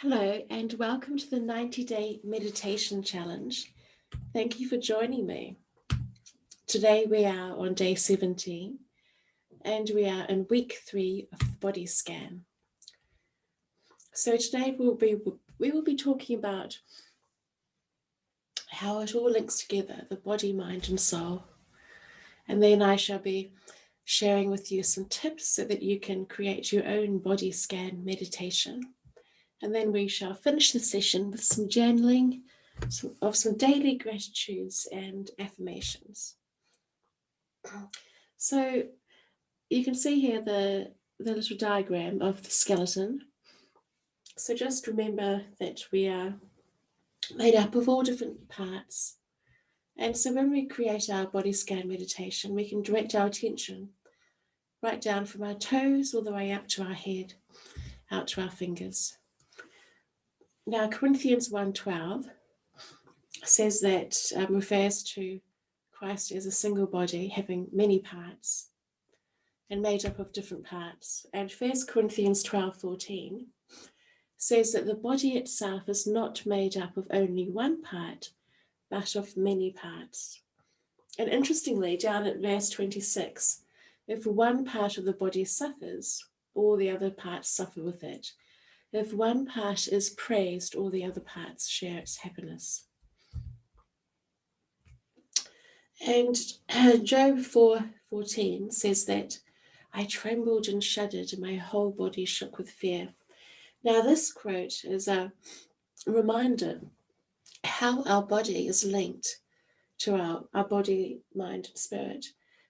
Hello and welcome to the 90-day meditation challenge. Thank you for joining me. Today we are on day 17 and we are in week 3 of the body scan. So today we will be talking about how it all links together, the body, mind and soul. And then I shall be sharing with you some tips so that you can create your own body scan meditation. And then we shall finish the session with some journaling of some daily gratitudes and affirmations. So you can see here the little diagram of the skeleton. So just remember that we are made up of all different parts. And so when we create our body scan meditation, we can direct our attention right down from our toes all the way up to our head, out to our fingers. Now, Corinthians 1:12 says that refers to Christ as a single body having many parts and made up of different parts. And 1 Corinthians 12:14 says that the body itself is not made up of only one part, but of many parts. And interestingly, down at verse 26, if one part of the body suffers, all the other parts suffer with it. If one part is praised, all the other parts share its happiness. And Job 4:14 says that I trembled and shuddered, and my whole body shook with fear. Now, this quote is a reminder how our body is linked to our body, mind, and spirit.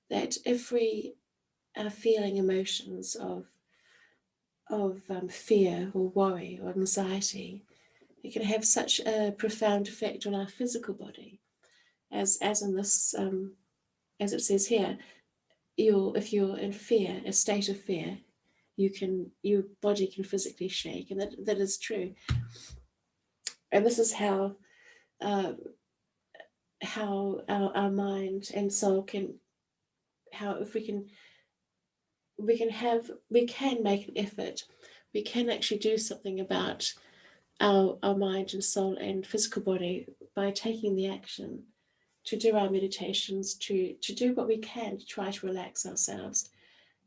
That if we are feeling emotions of fear or worry or anxiety, it can have such a profound effect on our physical body, as in this, as it says here. If you're in fear, a state of fear, your body can physically shake, and that is true. And this is how our mind and soul can, how if we can make an effort, we can actually do something about our mind and soul and physical body by taking the action to do our meditations, to do what we can to try to relax ourselves.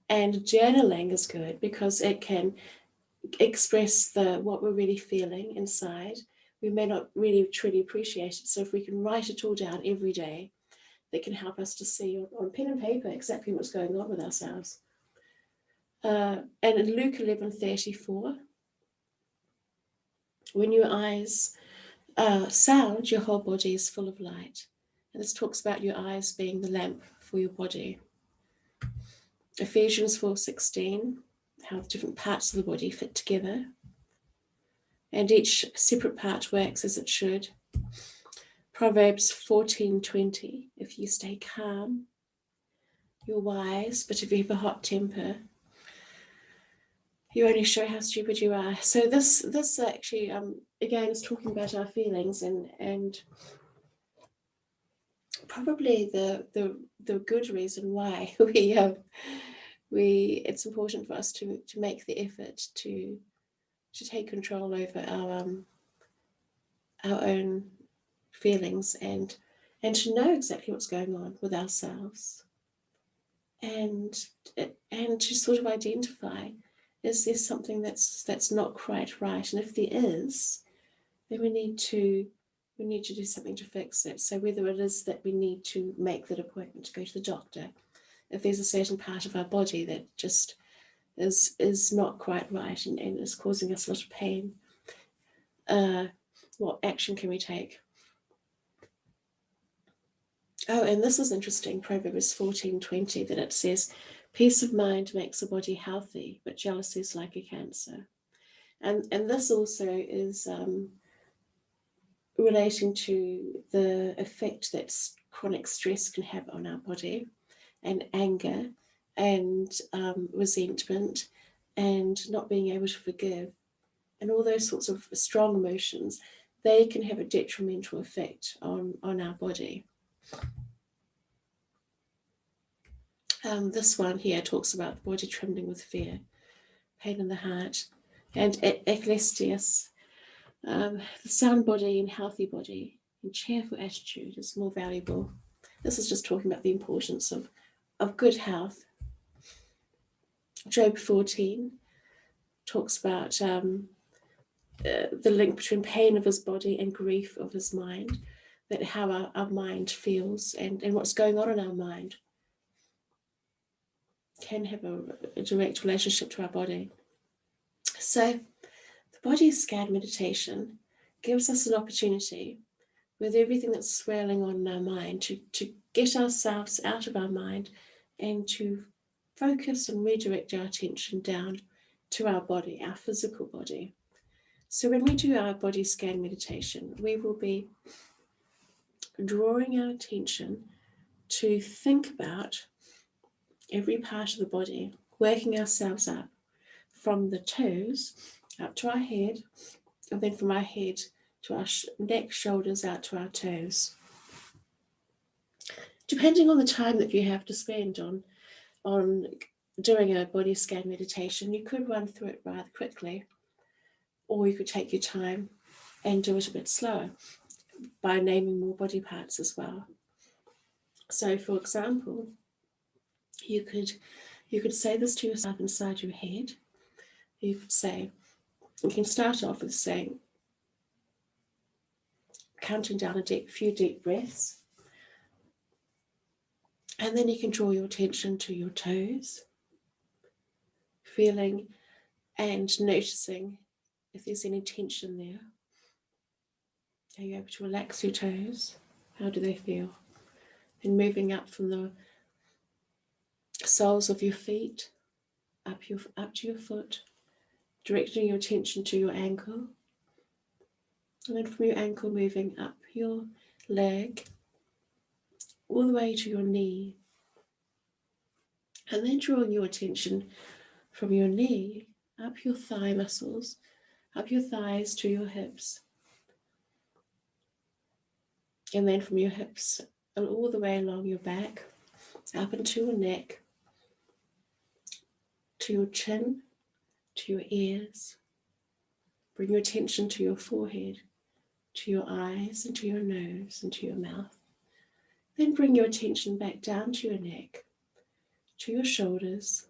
And journaling is good because it can express what we're really feeling inside. We may not really truly appreciate it. So if we can write it all down every day, that can help us to see on pen and paper exactly what's going on with ourselves. And in Luke 11:34, when your eyes sound, your whole body is full of light. And this talks about your eyes being the lamp for your body. Ephesians 4:16, how the different parts of the body fit together. And each separate part works as it should. Proverbs 14:20, if you stay calm, you're wise, but if you have a hot temper, you only show how stupid you are. So this actually, again, is talking about our feelings and probably the good reason why it's important for us to make the effort to take control over our own feelings and to know exactly what's going on with ourselves, and to sort of identify, is there something that's not quite right, and if there is, then we need to do something to fix it. So whether it is that we need to make that appointment to go to the doctor, if there's a certain part of our body that just is not quite right and is causing us a lot of pain, what action can we take? Oh, and this is interesting, Proverbs 14:20, that it says, peace of mind makes the body healthy, but jealousy is like a cancer. And this also is relating to the effect that chronic stress can have on our body, and anger and resentment and not being able to forgive and all those sorts of strong emotions, they can have a detrimental effect on our body. This one here talks about the body trembling with fear, pain in the heart, and Ecclesiastes The sound body and healthy body and cheerful attitude is more valuable. This is just talking about the importance of good health. Job 14 talks about the link between pain of his body and grief of his mind, that how our mind feels and what's going on in our mind can have a direct relationship to our body. So the body scan meditation gives us an opportunity with everything that's swirling on in our mind to get ourselves out of our mind and to focus and redirect our attention down to our body, our physical body. So when we do our body scan meditation, we will be drawing our attention to think about every part of the body, working ourselves up from the toes up to our head, and then from our head to our neck, shoulders, out to our toes. Depending on the time that you have to spend on doing a body scan meditation, you could run through it rather quickly, or you could take your time and do it a bit slower by naming more body parts as well. So, for example, you could say this to yourself inside your head. You can start off with saying, counting down a few deep breaths, and then you can draw your attention to your toes, feeling and noticing if there's any tension there. Are you able to relax your toes? How do they feel? Then moving up from the soles of your feet, up to your foot, directing your attention to your ankle. And then from your ankle moving up your leg, all the way to your knee. And then drawing your attention from your knee, up your thigh muscles, up your thighs to your hips. And then from your hips and all the way along your back, up into your neck, to your chin, to your ears. Bring your attention to your forehead, to your eyes, and to your nose, and to your mouth. Then bring your attention back down to your neck, to your shoulders,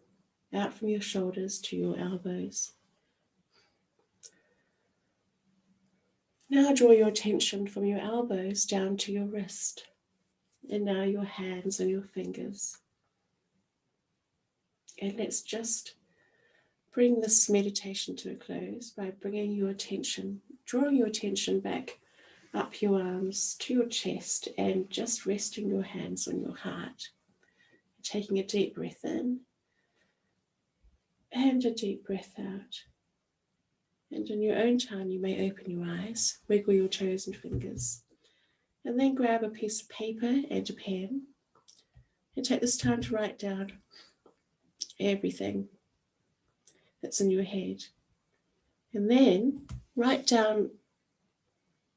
out from your shoulders to your elbows. Now draw your attention from your elbows down to your wrist, and now your hands and your fingers. And let's just bring this meditation to a close by bringing your attention, drawing your attention back up your arms to your chest and just resting your hands on your heart. Taking a deep breath in and a deep breath out. And in your own time, you may open your eyes, wiggle your toes and fingers, and then grab a piece of paper and a pen and take this time to write down everything that's in your head. And then write down,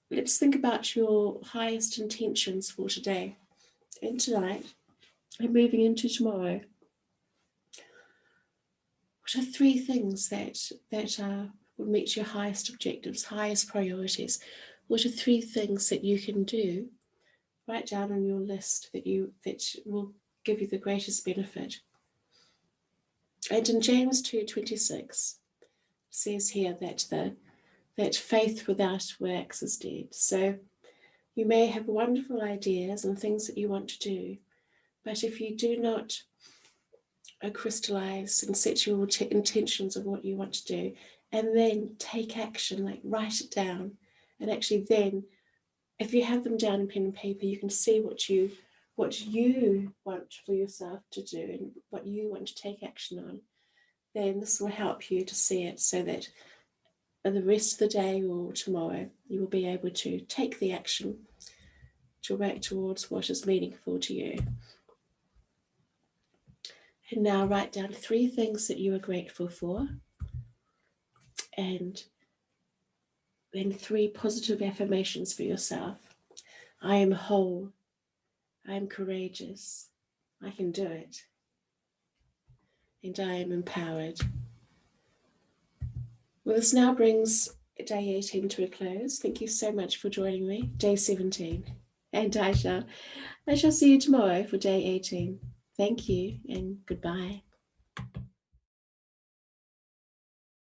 let's think about your highest intentions for today and tonight and moving into tomorrow. What are 3 things that will meet your highest objectives, highest priorities? What are 3 things that you can do? Write down on your list that will give you the greatest benefit. And in James 2:26, it says here that faith without works is dead. So you may have wonderful ideas and things that you want to do, but if you do not crystallize and set your intentions of what you want to do, and then take action, like write it down, and actually then, if you have them down in pen and paper, you can see what you want for yourself to do and what you want to take action on. Then this will help you to see it so that the rest of the day or tomorrow you will be able to take the action to work towards what is meaningful to you. And now write down 3 things that you are grateful for, and then 3 positive affirmations for yourself. I am whole. I am courageous. I can do it. And I am empowered. Well, this now brings day 18 to a close. Thank you so much for joining me. Day 17. And I shall see you tomorrow for day 18. Thank you and goodbye.